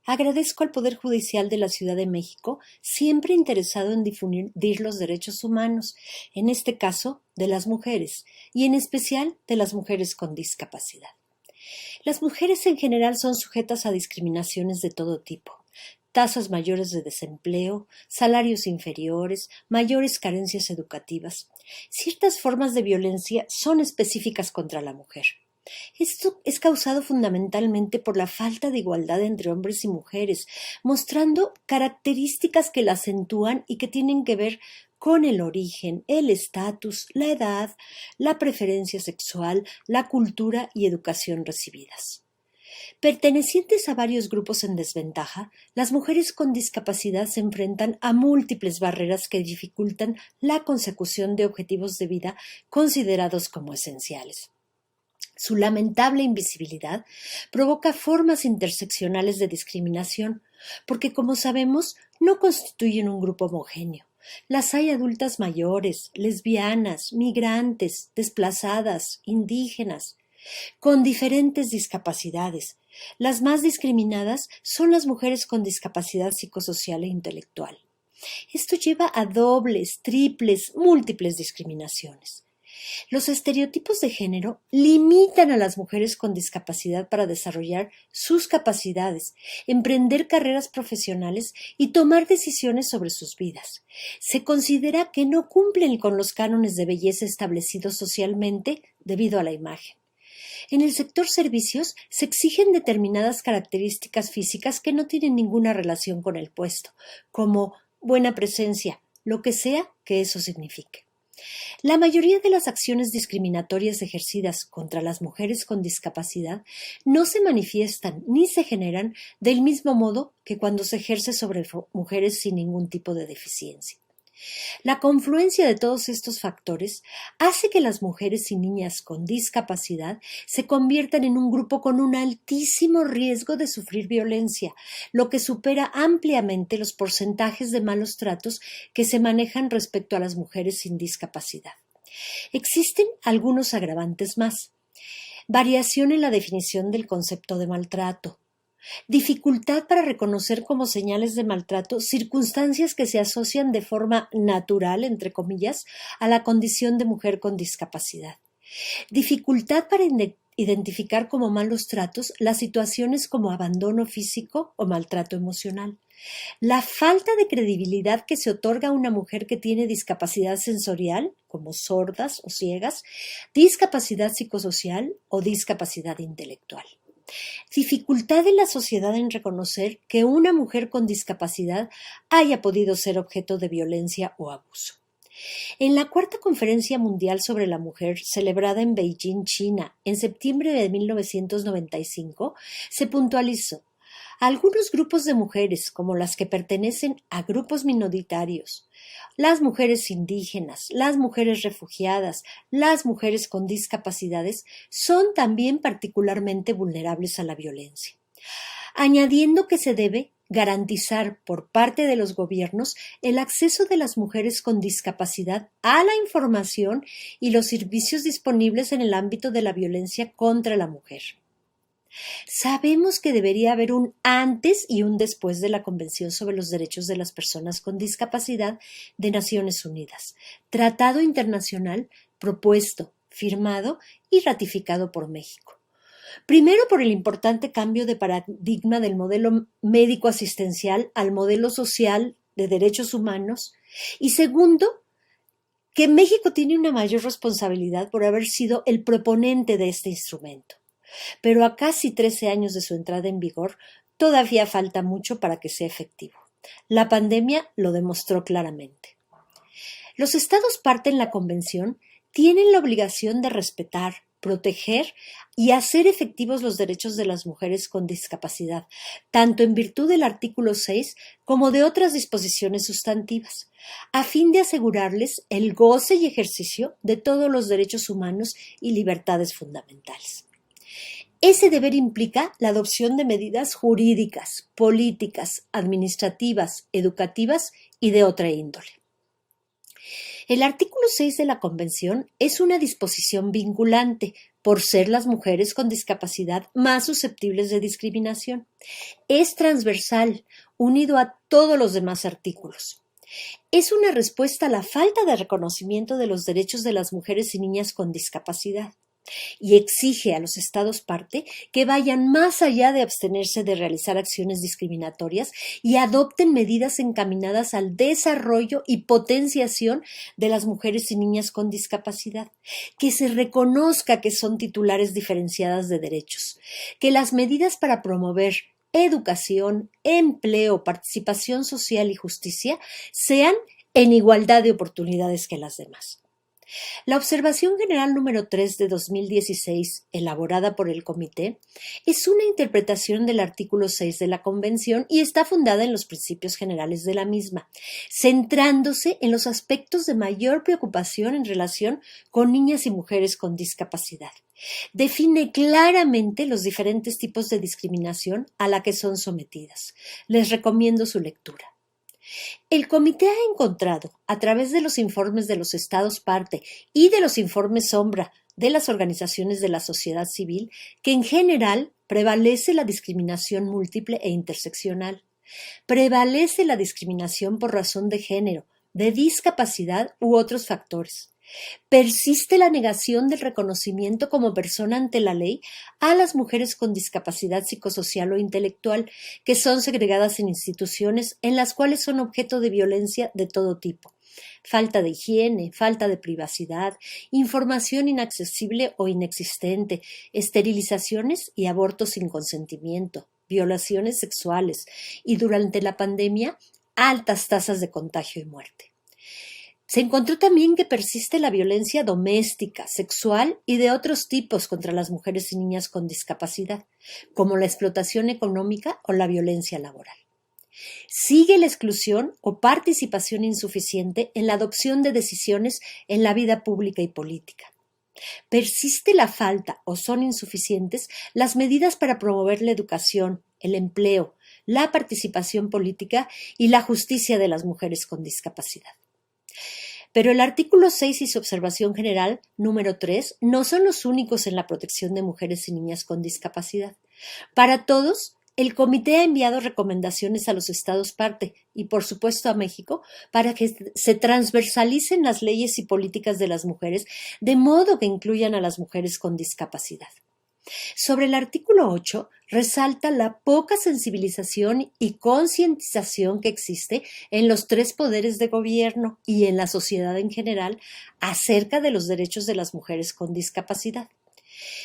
Agradezco al Poder Judicial de la Ciudad de México, siempre interesado en difundir los derechos humanos, en este caso de las mujeres, y en especial de las mujeres con discapacidad. Las mujeres en general son sujetas a discriminaciones de todo tipo. Tasas mayores de desempleo, salarios inferiores, mayores carencias educativas. Ciertas formas de violencia son específicas contra la mujer. Esto es causado fundamentalmente por la falta de igualdad entre hombres y mujeres, mostrando características que la acentúan y que tienen que ver con el origen, el estatus, la edad, la preferencia sexual, la cultura y educación recibidas. Pertenecientes a varios grupos en desventaja, las mujeres con discapacidad se enfrentan a múltiples barreras que dificultan la consecución de objetivos de vida considerados como esenciales. Su lamentable invisibilidad provoca formas interseccionales de discriminación, porque, como sabemos, no constituyen un grupo homogéneo. Las hay adultas mayores, lesbianas, migrantes, desplazadas, indígenas, con diferentes discapacidades. Las más discriminadas son las mujeres con discapacidad psicosocial e intelectual. Esto lleva a dobles, triples, múltiples discriminaciones. Los estereotipos de género limitan a las mujeres con discapacidad para desarrollar sus capacidades, emprender carreras profesionales y tomar decisiones sobre sus vidas. Se considera que no cumplen con los cánones de belleza establecidos socialmente debido a la imagen. En el sector servicios se exigen determinadas características físicas que no tienen ninguna relación con el puesto, como buena presencia, lo que sea que eso signifique. La mayoría de las acciones discriminatorias ejercidas contra las mujeres con discapacidad no se manifiestan ni se generan del mismo modo que cuando se ejerce sobre mujeres sin ningún tipo de deficiencia. La confluencia de todos estos factores hace que las mujeres y niñas con discapacidad se conviertan en un grupo con un altísimo riesgo de sufrir violencia, lo que supera ampliamente los porcentajes de malos tratos que se manejan respecto a las mujeres sin discapacidad. Existen algunos agravantes más. Variación en la definición del concepto de maltrato. Dificultad para reconocer como señales de maltrato circunstancias que se asocian de forma natural, entre comillas, a la condición de mujer con discapacidad. Dificultad para identificar como malos tratos las situaciones como abandono físico o maltrato emocional. La falta de credibilidad que se otorga a una mujer que tiene discapacidad sensorial, como sordas o ciegas, discapacidad psicosocial o discapacidad intelectual. Dificultad en la sociedad en reconocer que una mujer con discapacidad haya podido ser objeto de violencia o abuso. En la Cuarta Conferencia Mundial sobre la Mujer, celebrada en Beijing, China, en septiembre de 1995, se puntualizó: algunos grupos de mujeres, como las que pertenecen a grupos minoritarios, las mujeres indígenas, las mujeres refugiadas, las mujeres con discapacidades, son también particularmente vulnerables a la violencia, añadiendo que se debe garantizar por parte de los gobiernos el acceso de las mujeres con discapacidad a la información y los servicios disponibles en el ámbito de la violencia contra la mujer. Sabemos que debería haber un antes y un después de la Convención sobre los Derechos de las Personas con Discapacidad de Naciones Unidas, tratado internacional propuesto, firmado y ratificado por México. Primero, por el importante cambio de paradigma del modelo médico-asistencial al modelo social de derechos humanos, y segundo, que México tiene una mayor responsabilidad por haber sido el proponente de este instrumento. Pero a casi 13 años de su entrada en vigor, todavía falta mucho para que sea efectivo. La pandemia lo demostró claramente. Los Estados parte en la Convención tienen la obligación de respetar, proteger y hacer efectivos los derechos de las mujeres con discapacidad, tanto en virtud del artículo 6 como de otras disposiciones sustantivas, a fin de asegurarles el goce y ejercicio de todos los derechos humanos y libertades fundamentales. Ese deber implica la adopción de medidas jurídicas, políticas, administrativas, educativas y de otra índole. El artículo 6 de la Convención es una disposición vinculante por ser las mujeres con discapacidad más susceptibles de discriminación. Es transversal, unido a todos los demás artículos. Es una respuesta a la falta de reconocimiento de los derechos de las mujeres y niñas con discapacidad y exige a los Estados parte que vayan más allá de abstenerse de realizar acciones discriminatorias y adopten medidas encaminadas al desarrollo y potenciación de las mujeres y niñas con discapacidad, que se reconozca que son titulares diferenciadas de derechos, que las medidas para promover educación, empleo, participación social y justicia sean en igualdad de oportunidades que las demás. La observación general número 3 de 2016, elaborada por el Comité, es una interpretación del artículo 6 de la Convención y está fundada en los principios generales de la misma, centrándose en los aspectos de mayor preocupación en relación con niñas y mujeres con discapacidad. Define claramente los diferentes tipos de discriminación a la que son sometidas. Les recomiendo su lectura. El Comité ha encontrado, a través de los informes de los Estados parte y de los informes sombra de las organizaciones de la sociedad civil, que en general prevalece la discriminación múltiple e interseccional. Prevalece la discriminación por razón de género, de discapacidad u otros factores. Persiste la negación del reconocimiento como persona ante la ley a las mujeres con discapacidad psicosocial o intelectual, que son segregadas en instituciones en las cuales son objeto de violencia de todo tipo. Falta de higiene, falta de privacidad, información inaccesible o inexistente, esterilizaciones y abortos sin consentimiento, violaciones sexuales y, durante la pandemia, altas tasas de contagio y muerte. Se encontró también que persiste la violencia doméstica, sexual y de otros tipos contra las mujeres y niñas con discapacidad, como la explotación económica o la violencia laboral. Sigue la exclusión o participación insuficiente en la adopción de decisiones en la vida pública y política. Persiste la falta o son insuficientes las medidas para promover la educación, el empleo, la participación política y la justicia de las mujeres con discapacidad. Pero el artículo 6 y su observación general número 3 no son los únicos en la protección de mujeres y niñas con discapacidad. Para todos, el Comité ha enviado recomendaciones a los Estados parte y, por supuesto, a México para que se transversalicen las leyes y políticas de las mujeres de modo que incluyan a las mujeres con discapacidad. Sobre el artículo 8, resalta la poca sensibilización y concientización que existe en los tres poderes de gobierno y en la sociedad en general acerca de los derechos de las mujeres con discapacidad.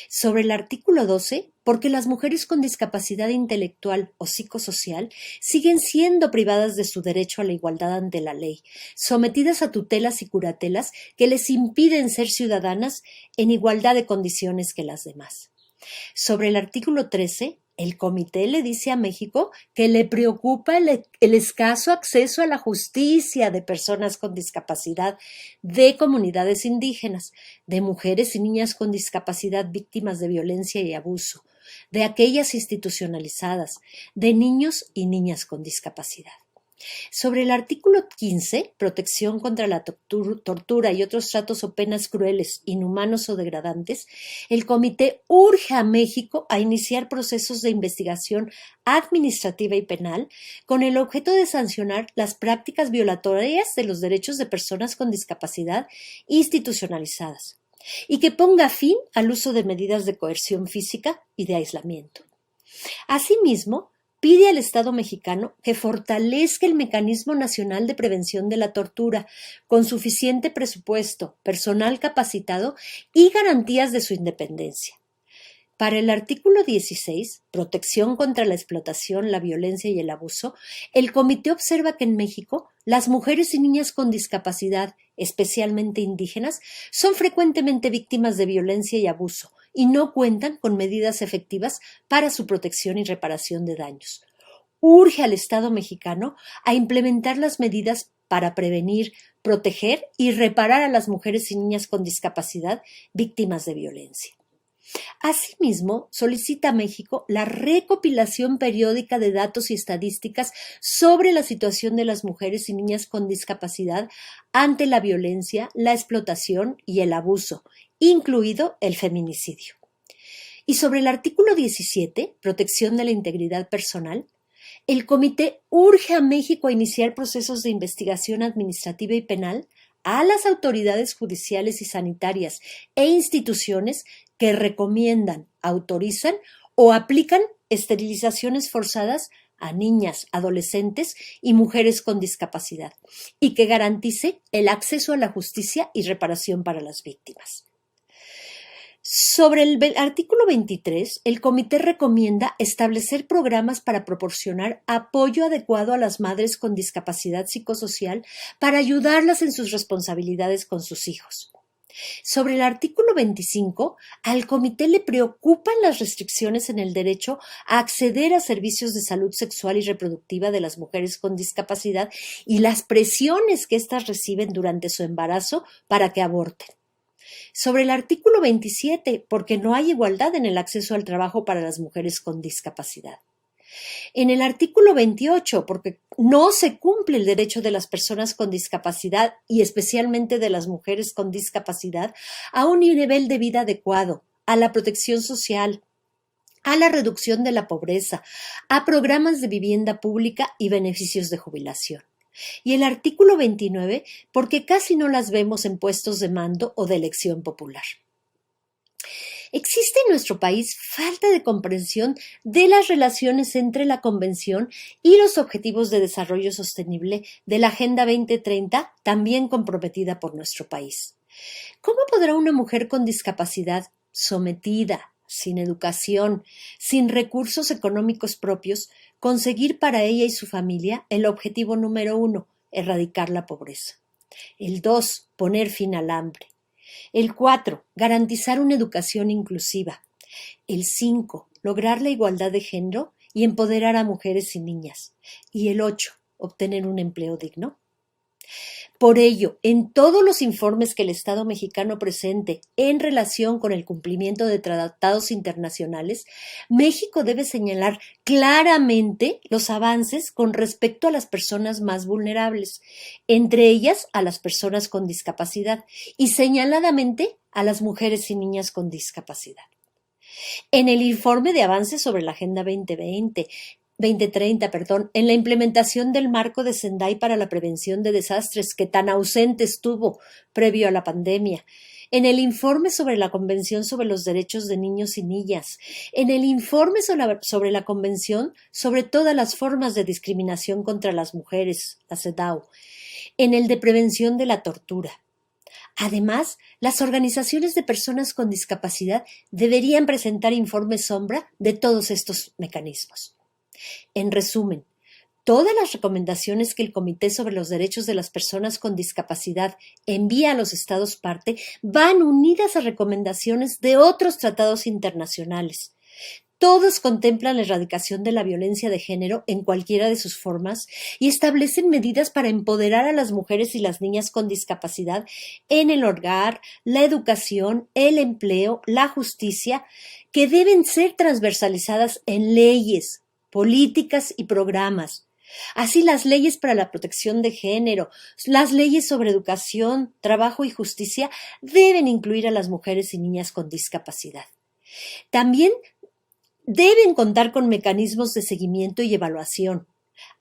Sobre el artículo 12, porque las mujeres con discapacidad intelectual o psicosocial siguen siendo privadas de su derecho a la igualdad ante la ley, sometidas a tutelas y curatelas que les impiden ser ciudadanas en igualdad de condiciones que las demás. Sobre el artículo 13, el Comité le dice a México que le preocupa el escaso acceso a la justicia de personas con discapacidad, de comunidades indígenas, de mujeres y niñas con discapacidad víctimas de violencia y abuso, de aquellas institucionalizadas, de niños y niñas con discapacidad. Sobre el artículo 15, protección contra la tortura y otros tratos o penas crueles, inhumanos o degradantes, el Comité urge a México a iniciar procesos de investigación administrativa y penal con el objeto de sancionar las prácticas violatorias de los derechos de personas con discapacidad institucionalizadas y que ponga fin al uso de medidas de coerción física y de aislamiento. Asimismo, pide al Estado mexicano que fortalezca el Mecanismo Nacional de Prevención de la Tortura con suficiente presupuesto, personal capacitado y garantías de su independencia. Para el artículo 16, protección contra la explotación, la violencia y el abuso, el Comité observa que en México las mujeres y niñas con discapacidad, especialmente indígenas, son frecuentemente víctimas de violencia y abuso y no cuentan con medidas efectivas para su protección y reparación de daños. Urge al Estado mexicano a implementar las medidas para prevenir, proteger y reparar a las mujeres y niñas con discapacidad víctimas de violencia. Asimismo, solicita a México la recopilación periódica de datos y estadísticas sobre la situación de las mujeres y niñas con discapacidad ante la violencia, la explotación y el abuso, incluido el feminicidio. Y sobre el artículo 17, protección de la integridad personal, el comité urge a México a iniciar procesos de investigación administrativa y penal a las autoridades judiciales y sanitarias e instituciones que recomiendan, autorizan o aplican esterilizaciones forzadas a niñas, adolescentes y mujeres con discapacidad, y que garantice el acceso a la justicia y reparación para las víctimas. Sobre el artículo 23, el comité recomienda establecer programas para proporcionar apoyo adecuado a las madres con discapacidad psicosocial para ayudarlas en sus responsabilidades con sus hijos. Sobre el artículo 25, al comité le preocupan las restricciones en el derecho a acceder a servicios de salud sexual y reproductiva de las mujeres con discapacidad y las presiones que éstas reciben durante su embarazo para que aborten. Sobre el artículo 27, porque no hay igualdad en el acceso al trabajo para las mujeres con discapacidad. En el artículo 28, porque no se cumple el derecho de las personas con discapacidad y especialmente de las mujeres con discapacidad a un nivel de vida adecuado, a la protección social, a la reducción de la pobreza, a programas de vivienda pública y beneficios de jubilación. Y el artículo 29, porque casi no las vemos en puestos de mando o de elección popular. Existe en nuestro país falta de comprensión de las relaciones entre la Convención y los Objetivos de Desarrollo Sostenible de la Agenda 2030, también comprometida por nuestro país. ¿Cómo podrá una mujer con discapacidad, sometida, sin educación, sin recursos económicos propios, conseguir para ella y su familia el objetivo número 1, erradicar la pobreza? El 2, poner fin al hambre. El 4, garantizar una educación inclusiva. El 5, lograr la igualdad de género y empoderar a mujeres y niñas. Y el 8, obtener un empleo digno. Por ello, en todos los informes que el Estado mexicano presente en relación con el cumplimiento de tratados internacionales, México debe señalar claramente los avances con respecto a las personas más vulnerables, entre ellas a las personas con discapacidad y señaladamente a las mujeres y niñas con discapacidad. En el informe de avances sobre la Agenda 2030, en la implementación del marco de Sendai para la prevención de desastres que tan ausente estuvo previo a la pandemia, en el informe sobre la Convención sobre los Derechos de Niños y Niñas, en el informe sobre la Convención sobre todas las formas de discriminación contra las mujeres, la CEDAW, en el de prevención de la tortura. Además, las organizaciones de personas con discapacidad deberían presentar informes sombra de todos estos mecanismos. En resumen, todas las recomendaciones que el Comité sobre los Derechos de las Personas con Discapacidad envía a los Estados parte van unidas a recomendaciones de otros tratados internacionales. Todos contemplan la erradicación de la violencia de género en cualquiera de sus formas y establecen medidas para empoderar a las mujeres y las niñas con discapacidad en el hogar, la educación, el empleo, la justicia, que deben ser transversalizadas en leyes, políticas y programas. Así, las leyes para la protección de género, las leyes sobre educación, trabajo y justicia deben incluir a las mujeres y niñas con discapacidad. También deben contar con mecanismos de seguimiento y evaluación,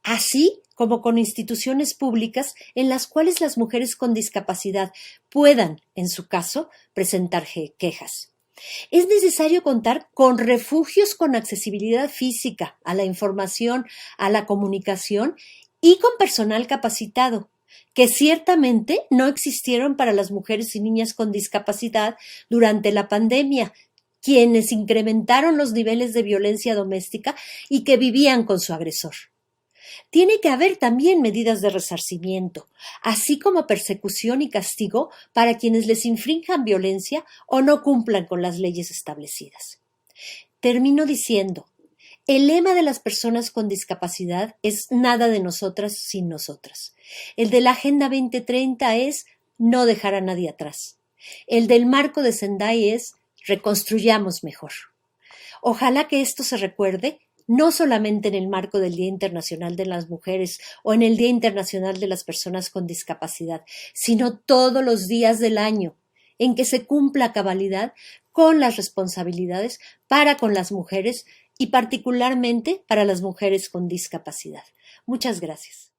así como con instituciones públicas en las cuales las mujeres con discapacidad puedan, en su caso, presentar quejas. Es necesario contar con refugios con accesibilidad física a la información, a la comunicación y con personal capacitado, que ciertamente no existieron para las mujeres y niñas con discapacidad durante la pandemia, quienes incrementaron los niveles de violencia doméstica y que vivían con su agresor. Tiene que haber también medidas de resarcimiento, así como persecución y castigo para quienes les infrinjan violencia o no cumplan con las leyes establecidas. Termino diciendo, el lema de las personas con discapacidad es nada de nosotras sin nosotras. El de la Agenda 2030 es no dejar a nadie atrás. El del marco de Sendai es reconstruyamos mejor. Ojalá que esto se recuerde no solamente en el marco del Día Internacional de las Mujeres o en el Día Internacional de las Personas con Discapacidad, sino todos los días del año, en que se cumpla a cabalidad con las responsabilidades para con las mujeres y particularmente para las mujeres con discapacidad. Muchas gracias.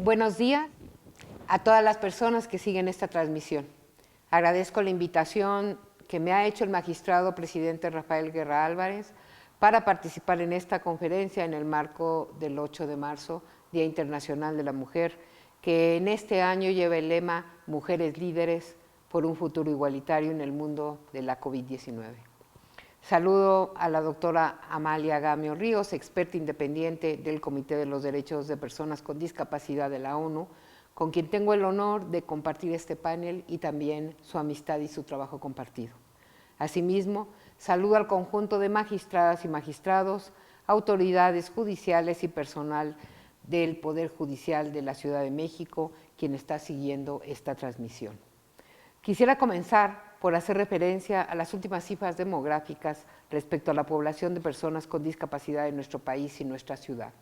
Buenos días a todas las personas que siguen esta transmisión. Agradezco la invitación que me ha hecho el magistrado presidente Rafael Guerra Álvarez para participar en esta conferencia en el marco del 8 de marzo, Día Internacional de la Mujer, que en este año lleva el lema Mujeres Líderes por un futuro igualitario en el mundo de la COVID-19. Saludo a la doctora Amalia Gamio Ríos, experta independiente del Comité de los Derechos de Personas con Discapacidad de la ONU, con quien tengo el honor de compartir este panel y también su amistad y su trabajo compartido. Asimismo, saludo al conjunto de magistradas y magistrados, autoridades judiciales y personal del Poder Judicial de la Ciudad de México, quien está siguiendo esta transmisión. Quisiera comenzar por hacer referencia a las últimas cifras demográficas respecto a la población de personas con discapacidad en nuestro país y nuestra ciudad.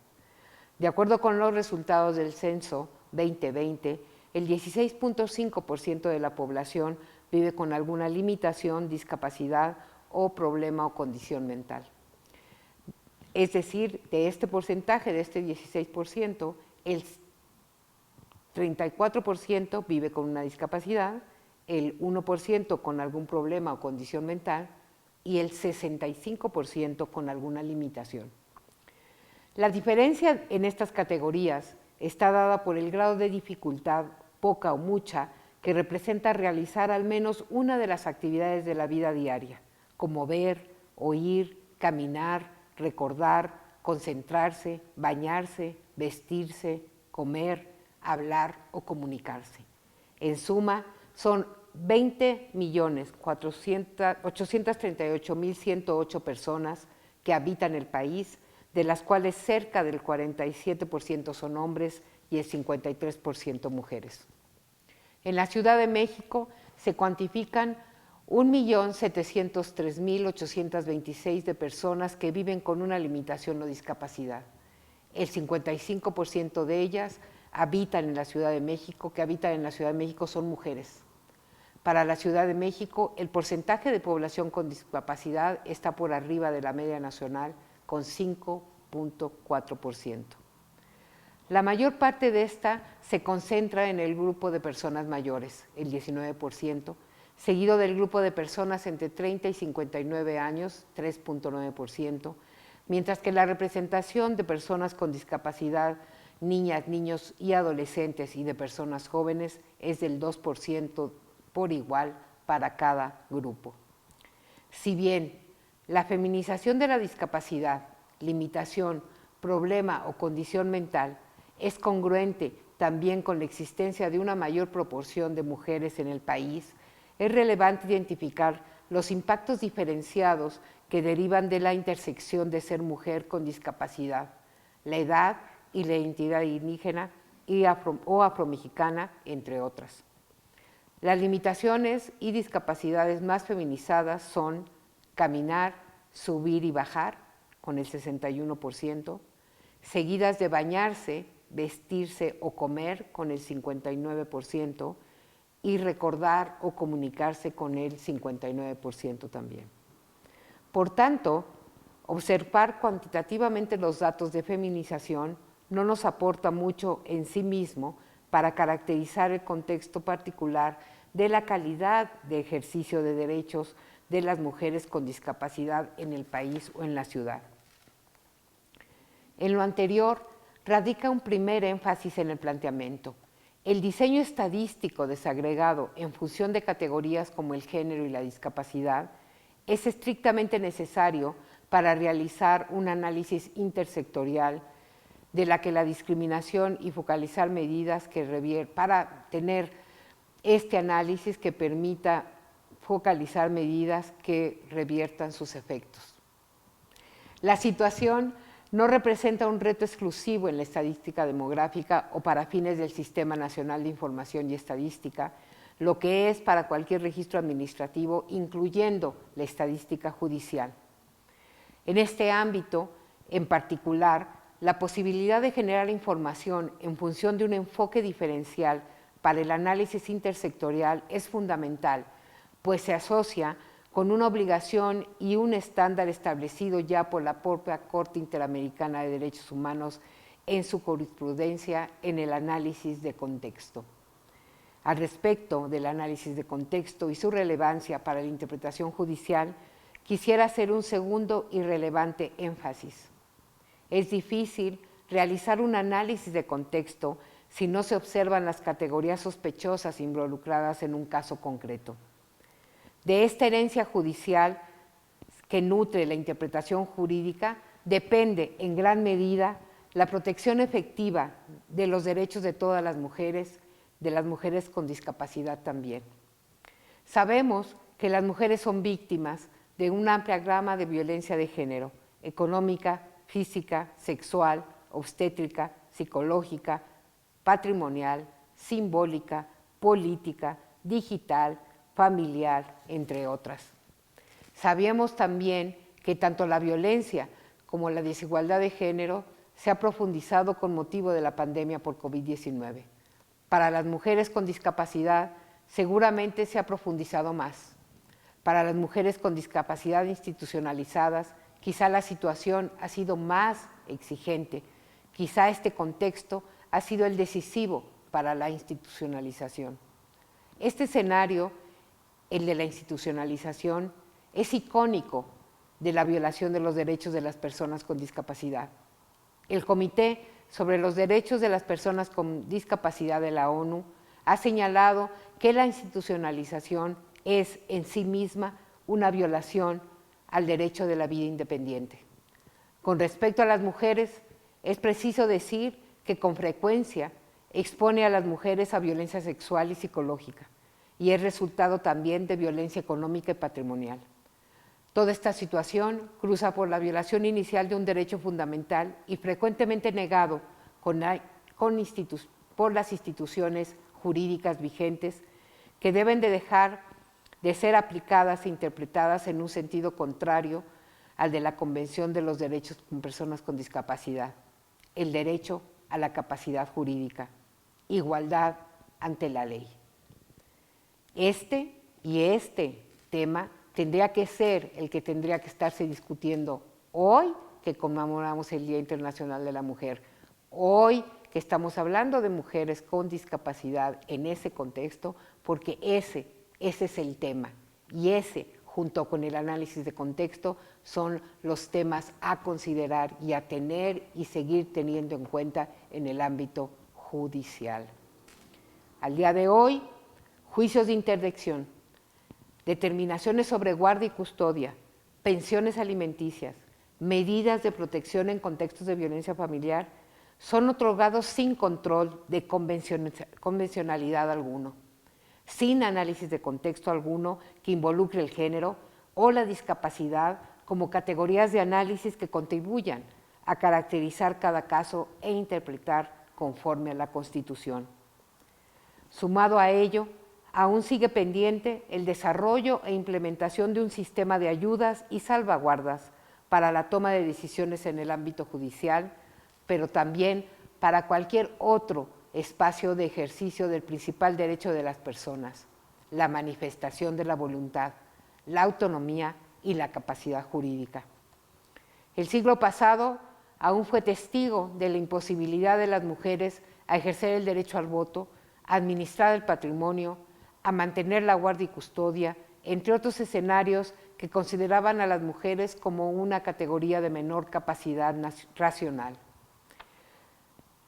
De acuerdo con los resultados del Censo 2020, el 16.5% de la población vive con alguna limitación, discapacidad o problema o condición mental. Es decir, de este porcentaje, de este 16%, el 34% vive con una discapacidad, el 1% con algún problema o condición mental y el 65% con alguna limitación. La diferencia en estas categorías está dada por el grado de dificultad, poca o mucha, que representa realizar al menos una de las actividades de la vida diaria, como ver, oír, caminar, recordar, concentrarse, bañarse, vestirse, comer, hablar o comunicarse. En suma, son 20.838.108 personas que habitan el país, de las cuales cerca del 47% son hombres y el 53% mujeres. En la Ciudad de México se cuantifican 1.703.826 de personas que viven con una limitación o discapacidad. El 55% de ellas habitan en la Ciudad de México, son mujeres. Para la Ciudad de México, el porcentaje de población con discapacidad está por arriba de la media nacional, con 5.4%. La mayor parte de esta se concentra en el grupo de personas mayores, el 19%, seguido del grupo de personas entre 30 y 59 años, 3.9%, mientras que la representación de personas con discapacidad, niñas, niños y adolescentes y de personas jóvenes es del 2% por igual para cada grupo. Si bien la feminización de la discapacidad, limitación, problema o condición mental es congruente también con la existencia de una mayor proporción de mujeres en el país, es relevante identificar los impactos diferenciados que derivan de la intersección de ser mujer con discapacidad, la edad y la identidad indígena o afromexicana, entre otras. Las limitaciones y discapacidades más feminizadas son caminar, subir y bajar, con el 61%, seguidas de bañarse, vestirse o comer, con el 59%, y recordar o comunicarse, con el 59% también. Por tanto, observar cuantitativamente los datos de feminización no nos aporta mucho en sí mismo para caracterizar el contexto particular de la calidad de ejercicio de derechos de las mujeres con discapacidad en el país o en la ciudad. En lo anterior, radica un primer énfasis en el planteamiento. El diseño estadístico desagregado en función de categorías como el género y la discapacidad es estrictamente necesario para realizar un análisis intersectorial de la discriminación y focalizar medidas que para tener este análisis que permita focalizar medidas que reviertan sus efectos. La situación no representa un reto exclusivo en la estadística demográfica o para fines del Sistema Nacional de Información y Estadística, lo que es para cualquier registro administrativo, incluyendo la estadística judicial. En este ámbito, en particular, la posibilidad de generar información en función de un enfoque diferencial para el análisis intersectorial es fundamental, pues se asocia con una obligación y un estándar establecido ya por la propia Corte Interamericana de Derechos Humanos en su jurisprudencia en el análisis de contexto. Al respecto del análisis de contexto y su relevancia para la interpretación judicial, quisiera hacer un segundo y relevante énfasis. Es difícil realizar un análisis de contexto si no se observan las categorías sospechosas involucradas en un caso concreto. De esta herencia judicial que nutre la interpretación jurídica depende en gran medida la protección efectiva de los derechos de todas las mujeres con discapacidad también. Sabemos que las mujeres son víctimas de una amplia gama de violencia de género, económica, física, sexual, obstétrica, psicológica, patrimonial, simbólica, política, digital, familiar, entre otras. Sabemos también que tanto la violencia como la desigualdad de género se ha profundizado con motivo de la pandemia por COVID-19. Para las mujeres con discapacidad seguramente se ha profundizado más. Para las mujeres con discapacidad institucionalizadas, quizá la situación ha sido más exigente, quizá este contexto ha sido el decisivo para la institucionalización. Este escenario, el de la institucionalización, es icónico de la violación de los derechos de las personas con discapacidad. El Comité sobre los Derechos de las Personas con Discapacidad de la ONU ha señalado que la institucionalización es en sí misma una violación al derecho de la vida independiente. Con respecto a las mujeres, es preciso decir que con frecuencia expone a las mujeres a violencia sexual y psicológica, y es resultado también de violencia económica y patrimonial. Toda esta situación cruza por la violación inicial de un derecho fundamental y frecuentemente negado por las instituciones jurídicas vigentes que deben de dejar de ser aplicadas e interpretadas en un sentido contrario al de la Convención de los Derechos de Personas con Discapacidad, el derecho a la capacidad jurídica, igualdad ante la ley. Este tema tendría que ser el que tendría que estarse discutiendo hoy que conmemoramos el Día Internacional de la Mujer, hoy que estamos hablando de mujeres con discapacidad en ese contexto, porque ese es el tema, y ese, junto con el análisis de contexto, son los temas a considerar y a tener y seguir teniendo en cuenta en el ámbito judicial. Al día de hoy, juicios de interdicción, determinaciones sobre guardia y custodia, pensiones alimenticias, medidas de protección en contextos de violencia familiar, son otorgados sin control de convencionalidad alguno, sin análisis de contexto alguno que involucre el género o la discapacidad como categorías de análisis que contribuyan a caracterizar cada caso e interpretar conforme a la Constitución. Sumado a ello, aún sigue pendiente el desarrollo e implementación de un sistema de ayudas y salvaguardas para la toma de decisiones en el ámbito judicial, pero también para cualquier otro espacio de ejercicio del principal derecho de las personas, la manifestación de la voluntad, la autonomía y la capacidad jurídica. El siglo pasado aún fue testigo de la imposibilidad de las mujeres a ejercer el derecho al voto, a administrar el patrimonio, a mantener la guardia y custodia, entre otros escenarios que consideraban a las mujeres como una categoría de menor capacidad racional.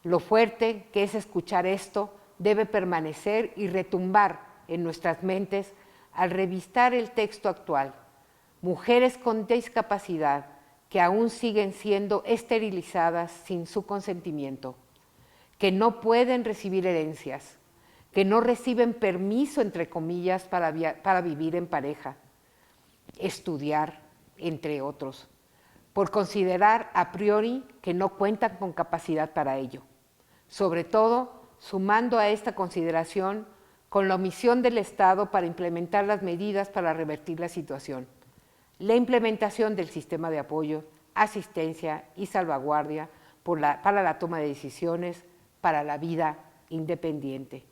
Lo fuerte que es escuchar esto debe permanecer y retumbar en nuestras mentes al revisar el texto actual. Mujeres con discapacidad que aún siguen siendo esterilizadas sin su consentimiento, que no pueden recibir herencias, que no reciben permiso, entre comillas, para vivir en pareja, estudiar, entre otros, por considerar a priori que no cuentan con capacidad para ello. Sobre todo, sumando a esta consideración con la omisión del Estado para implementar las medidas para revertir la situación. La implementación del sistema de apoyo, asistencia y salvaguardia para la toma de decisiones para la vida independiente.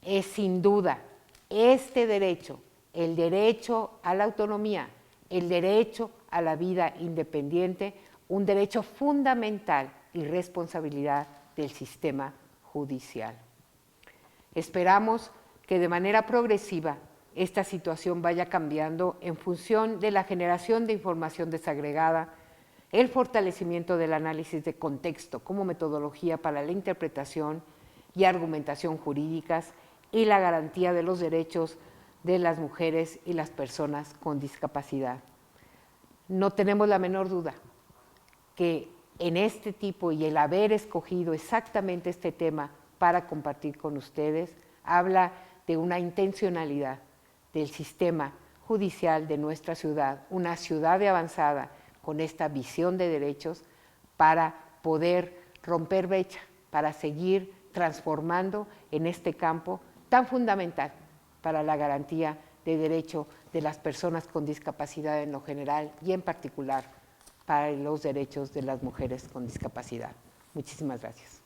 Es sin duda este derecho, el derecho a la autonomía, el derecho a la vida independiente, un derecho fundamental y responsabilidad del sistema judicial. Esperamos que de manera progresiva esta situación vaya cambiando en función de la generación de información desagregada, el fortalecimiento del análisis de contexto como metodología para la interpretación y argumentación jurídicas y la garantía de los derechos de las mujeres y las personas con discapacidad. No tenemos la menor duda que en este tipo y el haber escogido exactamente este tema para compartir con ustedes habla de una intencionalidad del sistema judicial de nuestra ciudad, una ciudad de avanzada con esta visión de derechos para poder romper brecha, para seguir transformando en este campo tan fundamental para la garantía de derecho de las personas con discapacidad en lo general y en particular para los derechos de las mujeres con discapacidad. Muchísimas gracias.